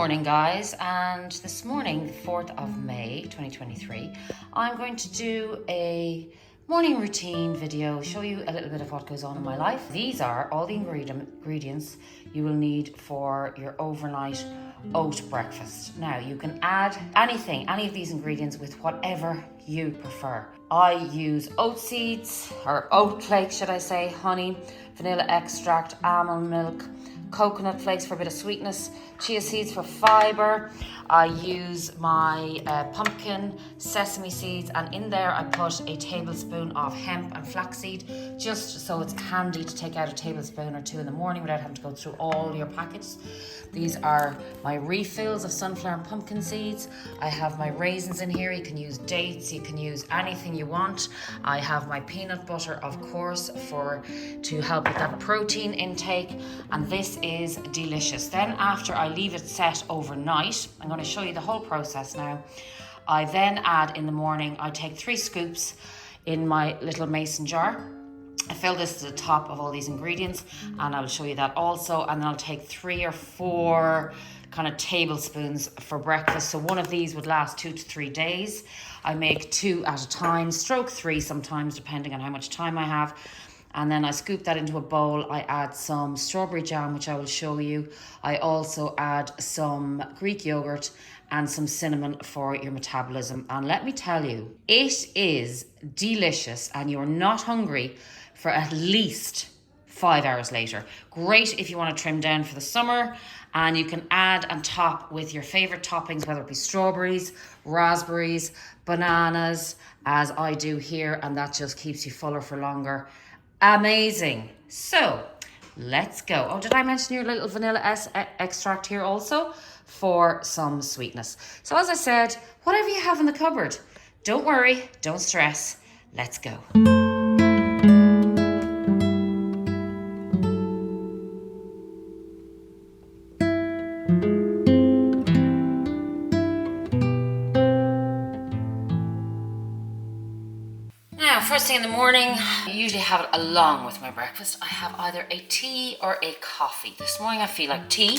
morning, guys, and this morning, the 4th of May 2023, I'm going to do a morning routine video, show you a little bit of what goes on in my life. These are all the ingredients you will need for your overnight oat breakfast. Now, you can add any of these ingredients with whatever you prefer. I use oat seeds, or oat flakes, should I say, honey, vanilla extract, almond milk, coconut flakes for a bit of sweetness, chia seeds for fiber. I use my pumpkin, sesame seeds, and in there I put a tablespoon of hemp and flaxseed, just so it's handy to take out a tablespoon or two in the morning without having to go through all your packets. These are my refills of sunflower and pumpkin seeds. I have my raisins in here. You can use dates, you can use anything you want. I have my peanut butter, of course, to help with that protein intake, and this is delicious. Then after I leave it set overnight, I'm going to show you the whole process now. I then add in the morning, I take 3 scoops in my little mason jar. I fill this to the top of all these ingredients, and I'll show you that also. And then I'll take 3 or 4 kind of tablespoons for breakfast. So one of these would last 2 to 3 days. I make 2 at a time, stroke 3 sometimes, depending on how much time I have. And then I scoop that into a bowl. I add some strawberry jam, which I will show you. I also add some Greek yogurt and some cinnamon for your metabolism. And let me tell you, it is delicious, and you're not hungry for at least 5 hours later. Great if you want to trim down for the summer, and you can add and top with your favorite toppings, whether it be strawberries, raspberries, bananas, as I do here, and that just keeps you fuller for longer. Amazing. So let's go. Oh, did I mention your little vanilla extract here also for some sweetness? So as I said, whatever you have in the cupboard, don't worry, don't stress. Let's go. First thing in the morning, I usually have it along with my breakfast. I have either a tea or a coffee. This morning I feel like tea,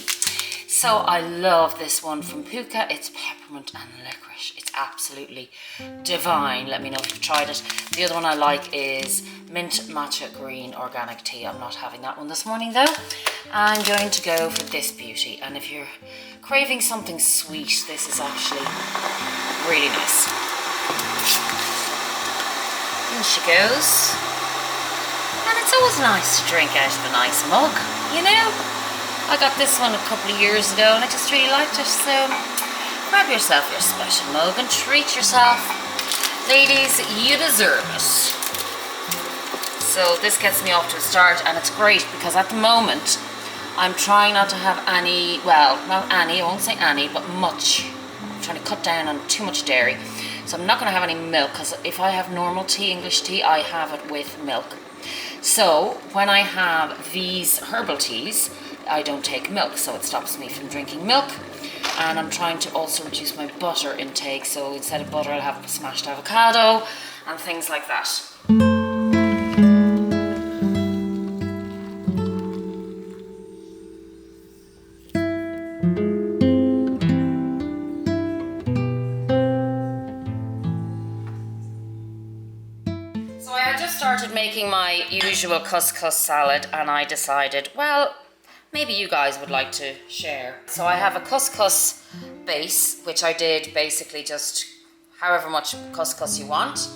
so I love this one from Puka. It's peppermint and licorice. It's absolutely divine. Let me know if you've tried it. The other one I like is mint matcha green organic tea. I'm not having that one this morning though. I'm going to go for this beauty, and if you're craving something sweet, this is actually really nice. In she goes. And it's always nice to drink out of a nice mug, you know? I got this one a couple of years ago and I just really liked it, so grab yourself your special mug and treat yourself. Ladies, you deserve it. So this gets me off to a start, and it's great because at the moment I'm trying not to have any, well, not any, I won't say any, but much. I'm trying to cut down on too much dairy. So I'm not going to have any milk, because if I have normal tea, English tea, I have it with milk. So when I have these herbal teas, I don't take milk, so it stops me from drinking milk. And I'm trying to also reduce my butter intake, so instead of butter I'll have smashed avocado and things like that. Started making my usual couscous salad, and I decided, well, maybe you guys would like to share. So I have a couscous base, which I did basically just however much couscous you want,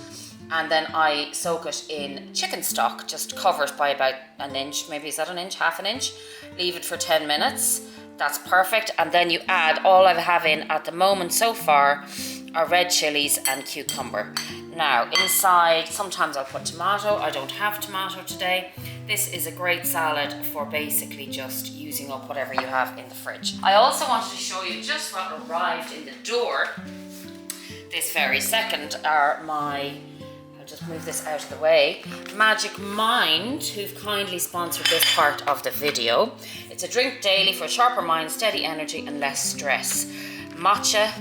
and then I soak it in chicken stock, just cover it by about an inch, maybe is that an inch, half an inch, leave it for 10 minutes. That's perfect. And then you add, all I have in at the moment so far are red chilies and cucumber. Now inside, sometimes I'll put tomato. I don't have tomato today. This is a great salad for basically just using up whatever you have in the fridge. I also wanted to show you just what arrived in the door this very second are my, I'll just move this out of the way, Magic Mind, who've kindly sponsored this part of the video. It's a drink daily for a sharper mind, steady energy and less stress. Matcha,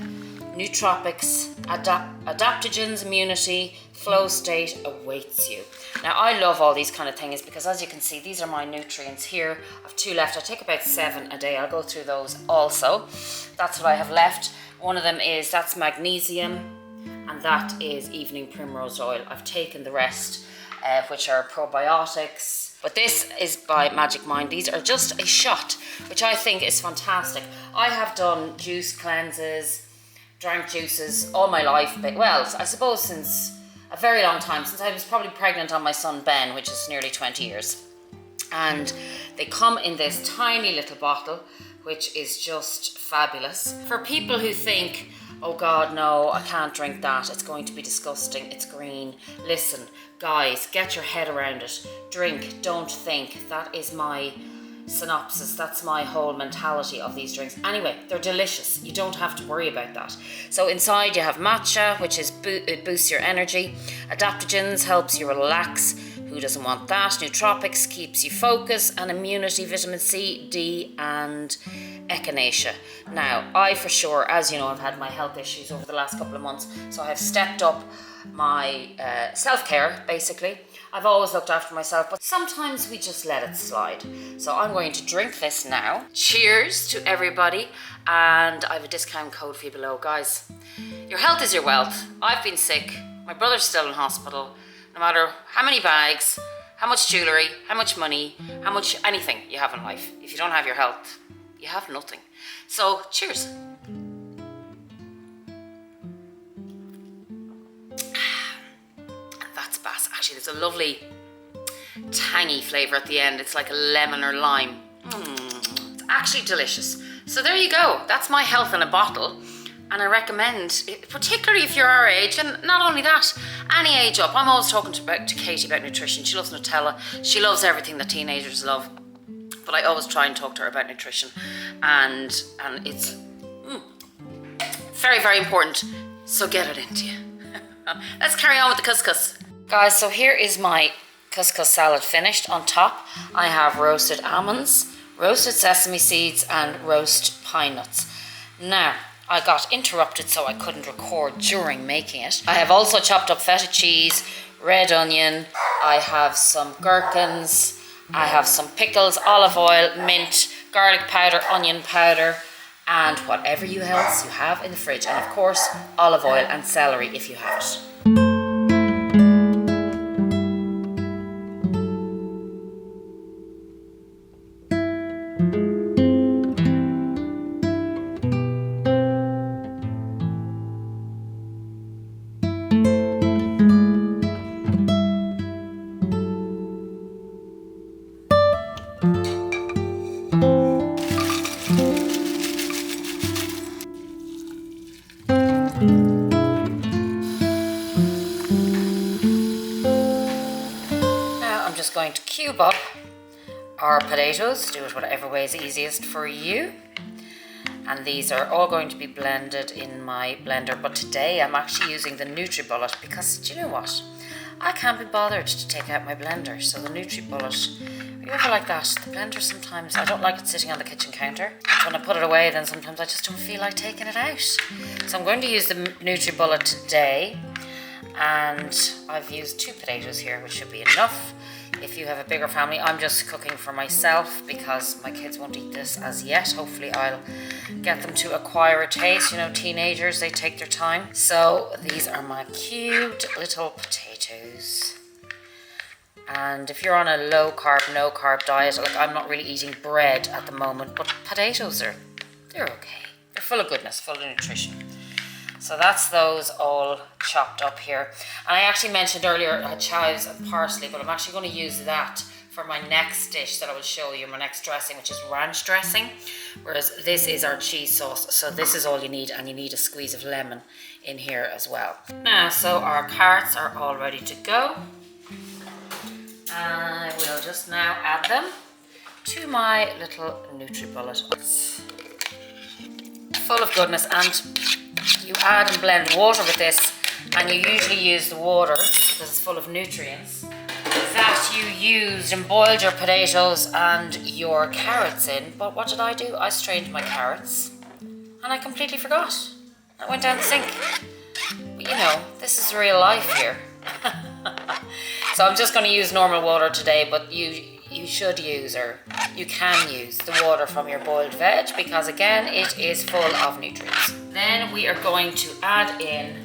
nootropics, adaptogens, immunity, flow state awaits you. Now I love all these kind of things because as you can see, these are my nutrients here. I have 2 left. I take about 7 a day. I'll go through those also. That's what I have left. One of them is, that's magnesium, and that is evening primrose oil. I've taken the rest, which are probiotics. But this is by Magic Mind. These are just a shot, which I think is fantastic. I have done juice cleanses, drank juices all my life, but well, I suppose since a very long time, since I was probably pregnant on my son Ben, which is nearly 20 years. And they come in this tiny little bottle, which is just fabulous. For people who think, oh God, no, I can't drink that, it's going to be disgusting, it's green. Listen, guys, get your head around it. Drink, don't think. That is my synopsis. That's my whole mentality of these drinks. Anyway, they're delicious. You don't have to worry about that. So inside you have matcha, which is it boosts your energy. Adaptogens helps you relax. Who doesn't want that? Nootropics keeps you focused, and immunity, vitamin C, D, and echinacea. Now, I for sure, as you know, I've had my health issues over the last couple of months, so I have stepped up my self-care, basically. I've always looked after myself, but sometimes we just let it slide. So I'm going to drink this now. Cheers to everybody, and I have a discount code for you below. Guys, your health is your wealth. I've been sick. My brother's still in hospital. No matter how many bags, how much jewellery, how much money, how much anything you have in life, if you don't have your health, you have nothing. So, cheers. That's bass. Actually, there's a lovely tangy flavour at the end. It's like a lemon or lime. It's actually delicious. So there you go. That's my health in a bottle. And I recommend, particularly if you're our age, and not only that, any age up. I'm always talking to Katie about nutrition. She loves Nutella. She loves everything that teenagers love. But I always try and talk to her about nutrition. And it's very, very important. So get it into you. Let's carry on with the couscous. Guys, so here is my couscous salad finished. On top, I have roasted almonds, roasted sesame seeds, and roast pine nuts. Now, I got interrupted, so I couldn't record during making it. I have also chopped up feta cheese, red onion, I have some gherkins, I have some pickles, olive oil, mint, garlic powder, onion powder, and whatever else you have in the fridge. And of course, olive oil and celery if you have it. Going to cube up our potatoes. Do it whatever way is easiest for you. And these are all going to be blended in my blender. But today I'm actually using the NutriBullet because, do you know what? I can't be bothered to take out my blender. So the NutriBullet, are you ever like that? The blender sometimes, I don't like it sitting on the kitchen counter. And when I put it away, then sometimes I just don't feel like taking it out. So I'm going to use the NutriBullet today. And I've used 2 potatoes here, which should be enough. If you have a bigger family, I'm just cooking for myself because my kids won't eat this as yet. Hopefully I'll get them to acquire a taste. You know, teenagers, they take their time. So these are my cute little potatoes. And if you're on a low carb, no carb diet, like I'm not really eating bread at the moment, but potatoes they're okay. They're full of goodness, full of nutrition. So that's those all chopped up here. And I actually mentioned earlier chives and parsley, but I'm actually going to use that for my next dish that I will show you, my next dressing, which is ranch dressing. Whereas this is our cheese sauce. So this is all you need, and you need a squeeze of lemon in here as well. Now, so our carrots are all ready to go. And I will just now add them to my little NutriBullet. It's full of goodness, and you add and blend water with this, and you usually use the water because it's full of nutrients that you used and boiled your potatoes and your carrots in. But what did I do? I strained my carrots and I completely forgot. That went down the sink. But you know, this is real life here. So I'm just going to use normal water today, but you should use, or you can use, the water from your boiled veg, because again, it is full of nutrients. Then we are going to add in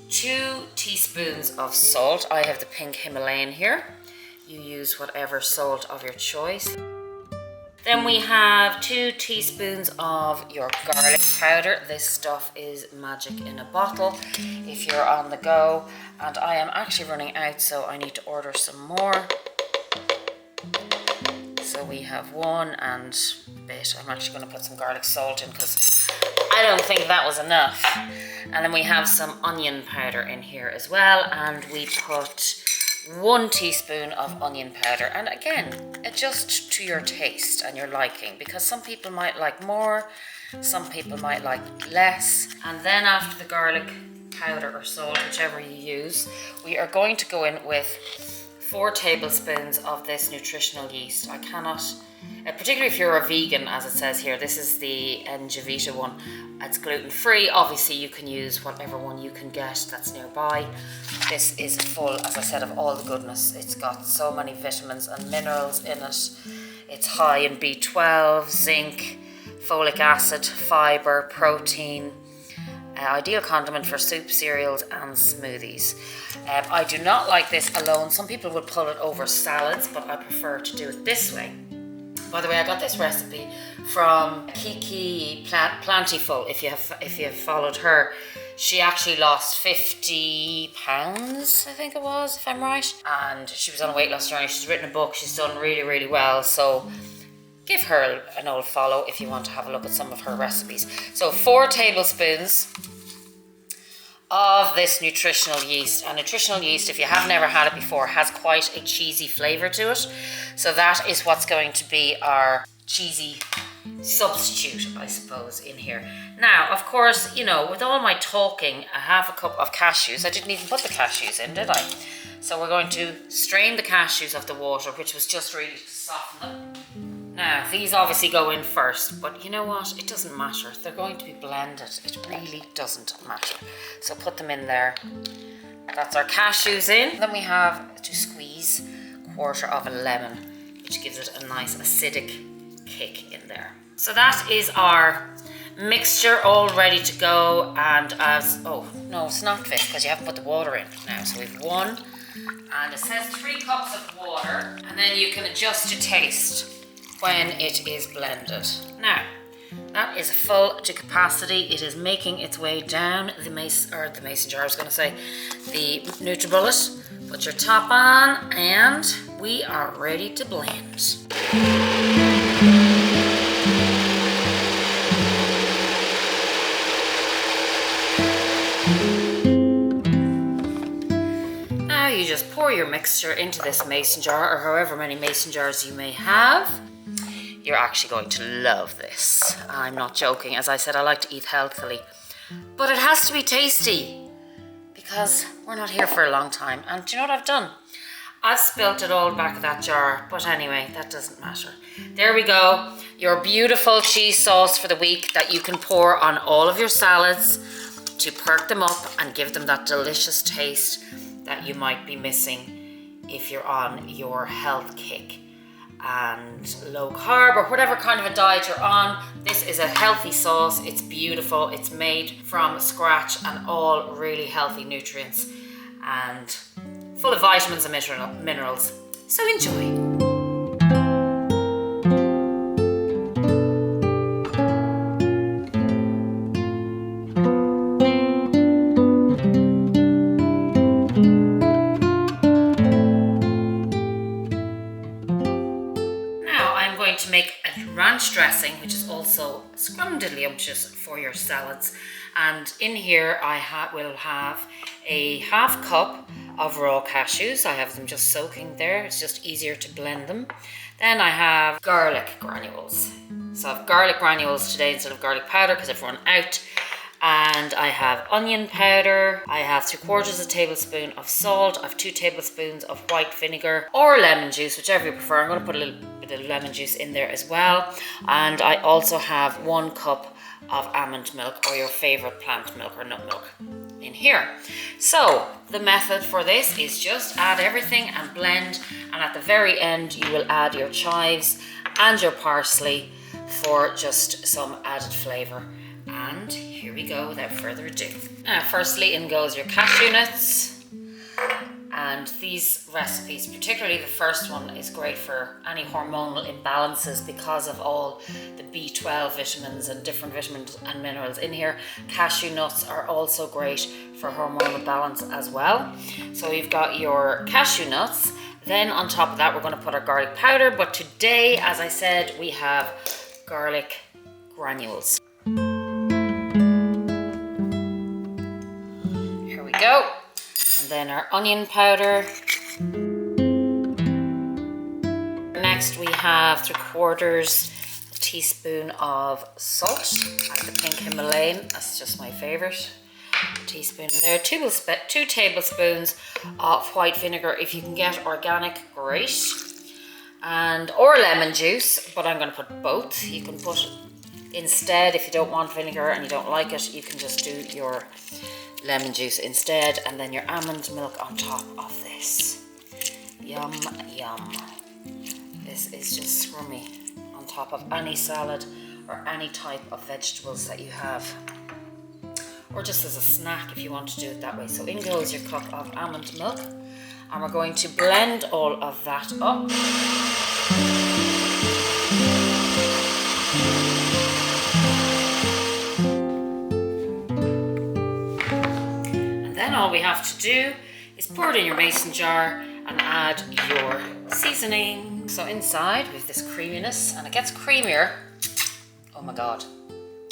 2 teaspoons of salt. I have the pink Himalayan here. You use whatever salt of your choice. Then we have 2 teaspoons of your garlic powder. This stuff is magic in a bottle if you're on the go. And I am actually running out, so I need to order some more. So we have 1 and a bit. I'm actually going to put some garlic salt in because I don't think that was enough. And then we have some onion powder in here as well. And we put 1 teaspoon of onion powder, and again, adjust to your taste and your liking, because some people might like more, some people might like less. And then after the garlic powder or salt, whichever you use, we are going to go in with 4 tablespoons of this nutritional yeast. I cannot, particularly if you're a vegan, as it says here, this is the Njavita one. It's gluten-free. Obviously you can use whatever one you can get that's nearby. This is full, as I said, of all the goodness. It's got so many vitamins and minerals in it. It's high in B12, zinc, folic acid, fiber, protein. Ideal condiment for soup, cereals and smoothies. I do not like this alone. Some people would pull it over salads, but I prefer to do it this way. By the way, I got this recipe from Kiki Plantiful. If you have followed her, she actually lost 50 pounds, I think it was, if I'm right. And she was on a weight loss journey. She's written a book. She's done really, really well. So give her an old follow if you want to have a look at some of her recipes. So 4 tablespoons of this nutritional yeast. And nutritional yeast, if you have never had it before, has quite a cheesy flavour to it. So that is what's going to be our cheesy substitute, I suppose, in here. Now, of course, you know, with all my talking, a half a cup of cashews. I didn't even put the cashews in, did I? So we're going to strain the cashews of the water, which was just really to soften them. Now, these obviously go in first, but you know what? It doesn't matter. They're going to be blended. It really doesn't matter. So put them in there. That's our cashews in. Then we have to squeeze 1/4 of a lemon, which gives it a nice acidic kick in there. So that is our mixture all ready to go. And as, oh no, it's not fit because you haven't put the water in now. So we've 1, and it says 3 cups of water, and then you can adjust to taste when it is blended. Now, that is full to capacity. It is making its way down the mason jar, I was going to say, the NutriBullet. Put your top on, and we are ready to blend. Now you just pour your mixture into this mason jar, or however many mason jars you may have. You're actually going to love this. I'm not joking. As I said, I like to eat healthily. But it has to be tasty, because we're not here for a long time. And do you know what I've done? I've spilt it all back of that jar. But anyway, that doesn't matter. There we go. Your beautiful cheese sauce for the week that you can pour on all of your salads to perk them up and give them that delicious taste that you might be missing if you're on your health kick and low carb or whatever kind of a diet you're on. This is a healthy sauce. It's beautiful. It's made from scratch and all really healthy nutrients and full of vitamins and minerals. So enjoy. To make a ranch dressing, which is also scrumdiddlyumptious for your salads. And in here I will have a 1/2 cup of raw cashews. I have them just soaking there. It's just easier to blend them. Then I have garlic granules. So I have garlic granules today instead of garlic powder because I've run out. And I have onion powder. I have 3/4 tablespoon of salt. I have 2 tablespoons of white vinegar or lemon juice, whichever you prefer. I'm going to put a little bit of lemon juice in there as well. And I also have 1 cup of almond milk or your favorite plant milk or nut milk in here. So the method for this is just add everything and blend, and at the very end you will add your chives and your parsley for just some added flavor. And here we go without further ado. Now firstly in goes your cashew nuts. And these recipes, particularly the first one, is great for any hormonal imbalances because of all the B12 vitamins and different vitamins and minerals in here. Cashew nuts are also great for hormonal balance as well. So you've got your cashew nuts. Then on top of that, we're going to put our garlic powder. But today, as I said, we have garlic granules. Here we go. And then our onion powder. Next we have 3/4 teaspoon of salt. I have the pink Himalayan, that's just my favorite. Teaspoon there. 2 tablespoons of white vinegar. If you can get organic, great. And or lemon juice, but I'm going to put both. You can put instead, if you don't want vinegar and you don't like it, you can just do your lemon juice instead, and then your almond milk on top of this. Yum, yum. This is just scrummy on top of any salad or any type of vegetables that you have, or just as a snack if you want to do it that way. So in goes your cup of almond milk, and we're going to blend all of that up. All we have to do is pour it in your mason jar and add your seasoning. So inside we have this creaminess, and it gets creamier. Oh my god.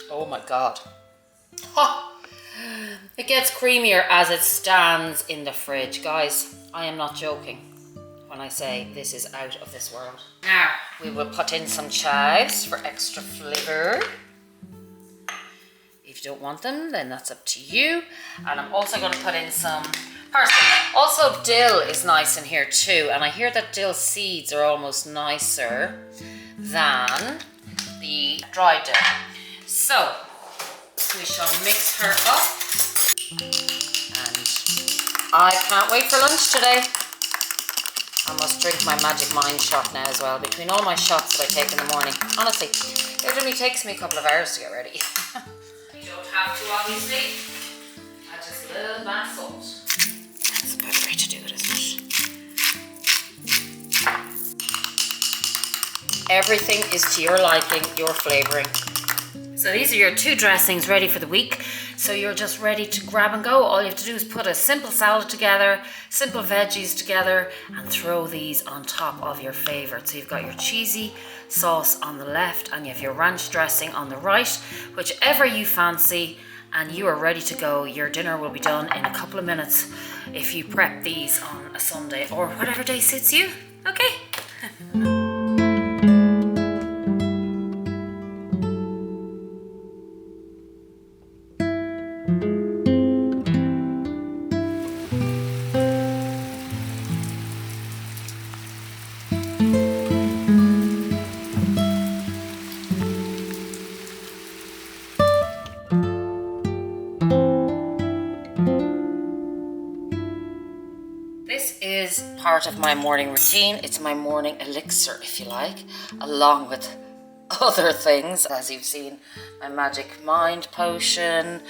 Oh my god. Ha! It gets creamier as it stands in the fridge. Guys, I am not joking when I say this is out of this world. Now we will put in some chives for extra flavor. If you don't want them, then that's up to you. And I'm also going to put in some parsley. Also, dill is nice in here too. And I hear that dill seeds are almost nicer than the dried dill. So, we shall mix her up. And I can't wait for lunch today. I must drink my magic mind shot now as well. Between all my shots that I take in the morning. Honestly, it only takes me a couple of hours to get ready. You don't have to, obviously. I just love my salt. That's a better way to do it, isn't it? Everything is to your liking, your flavouring. So these are your 2 dressings ready for the week. So you're just ready to grab and go. All you have to do is put a simple salad together, simple veggies together, and throw these on top of your favourite. So you've got your cheesy sauce on the left and you have your ranch dressing on the right, whichever you fancy, and you are ready to go. Your dinner will be done in a couple of minutes if you prep these on a Sunday or whatever day suits you. Okay? Part of my morning routine. It's my morning elixir, if you like, along with other things. As you've seen, my magic mind potion.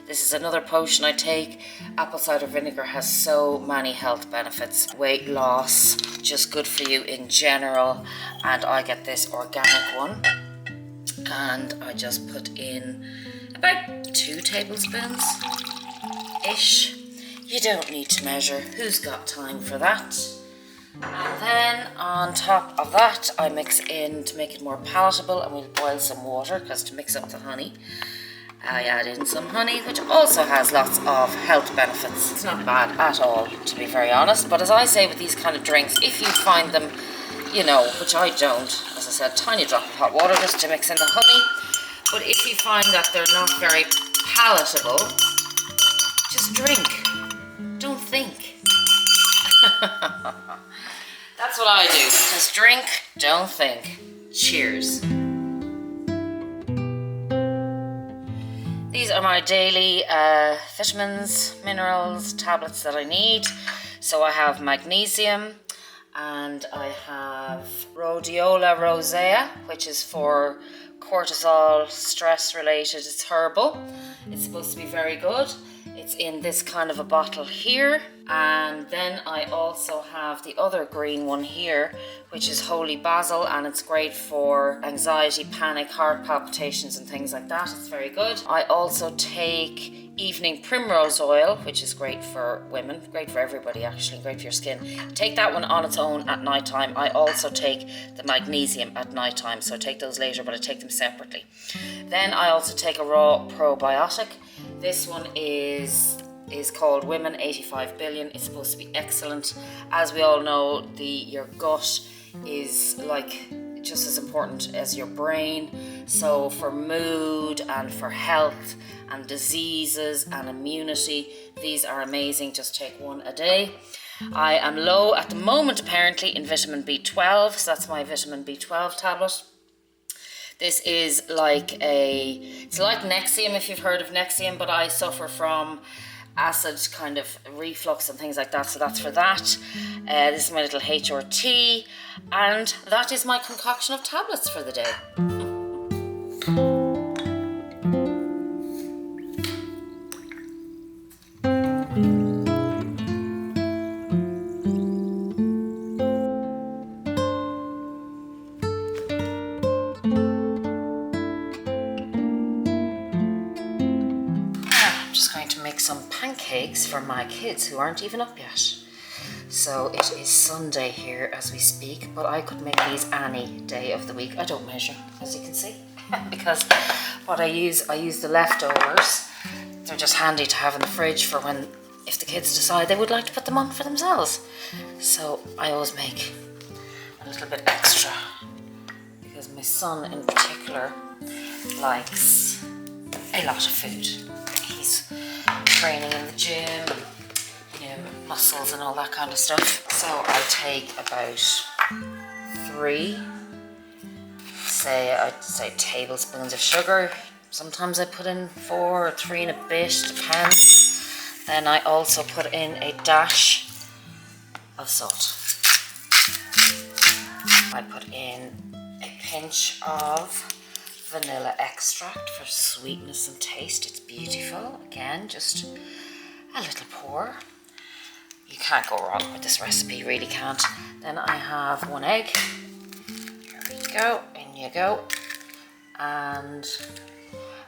This is another potion I take. Apple cider vinegar has so many health benefits. Weight loss, just good for you in general. And I get this organic one. And I just put in about 2 tablespoons-ish. You don't need to measure. Who's got time for that? And then on top of that, I mix in, to make it more palatable, and we'll boil some water, because to mix up the honey, I add in some honey, which also has lots of health benefits. It's not bad at all, to be very honest. But as I say with these kind of drinks, if you find them, you know, which I don't, as I said, tiny drop of hot water just to mix in the honey. But if you find that they're not very palatable, just drink. Don't think. That's what I do. Just drink, don't think. Cheers. these are my daily vitamins, minerals, tablets that I need. So I have magnesium, and I have rhodiola rosea, which is for cortisol, stress related. It's herbal. It's supposed to be very good. It's in this kind of a bottle here. And then I also have the other green one here, which is holy basil, and it's great for anxiety, panic, heart palpitations and things like that. It's very good. I also take evening primrose oil, which is great for women, great for everybody actually, great for your skin. Take that one on its own at night time. I also take the magnesium at night time, so I take those later, but I take them separately. Then I also take a raw probiotic. This one is called Women 85 Billion. It's supposed to be excellent. As we all know, your gut is like just as important as your brain. So for mood and for health and diseases and immunity, these are amazing. Just take one a day. I am low at the moment apparently in vitamin B12, so that's my vitamin B12 tablet. This is it's like Nexium, if you've heard of Nexium, but I suffer from acid kind of reflux and things like that, so that's for that. This is my little HRT, and that is my concoction of tablets for the day. Some pancakes for my kids who aren't even up yet. So it is Sunday here as we speak, but I could make these any day of the week. I don't measure, as you can see, because what I use the leftovers. They're just handy to have in the fridge for if the kids decide they would like to put them on for themselves. So I always make a little bit extra, because my son in particular likes a lot of food. He's training in the gym, muscles and all that kind of stuff. So I take about I'd say tablespoons of sugar. Sometimes I put in 4 or 3 and a bit, depends. Then I also put in a dash of salt. I put in a pinch of vanilla extract for sweetness and taste. It's beautiful. Again, just a little pour. You can't go wrong with this recipe, you really can't. Then I have 1 egg. Here we go, in you go. And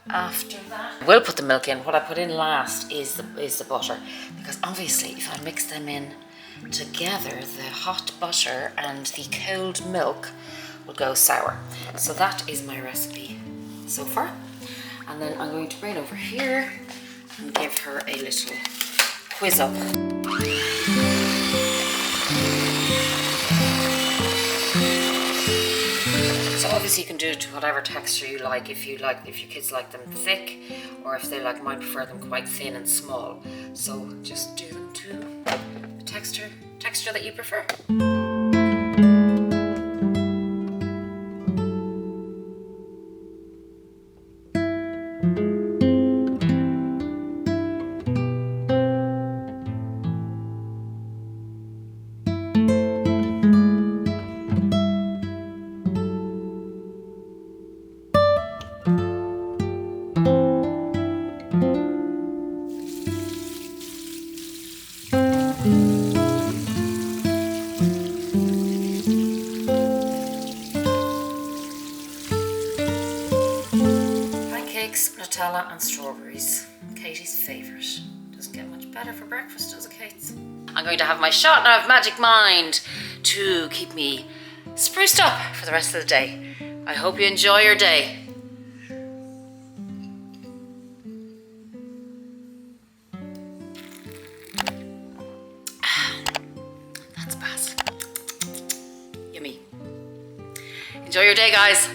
after that, we'll put the milk in. What I put in last is the butter, because obviously if I mix them in together, the hot butter and the cold milk will go sour. So that is my recipe so far. And then I'm going to bring it over here and give her a little whiz up. So obviously you can do it to whatever texture you like. If your kids like them thick, or if they like mine, prefer them quite thin and small. So just do them to the texture that you prefer. Nutella and strawberries. Katie's favourite. Doesn't get much better for breakfast, does it, Kate? I'm going to have my shot now of Magic Mind to keep me spruced up for the rest of the day. I hope you enjoy your day. That's basil. Yummy. Enjoy your day, guys.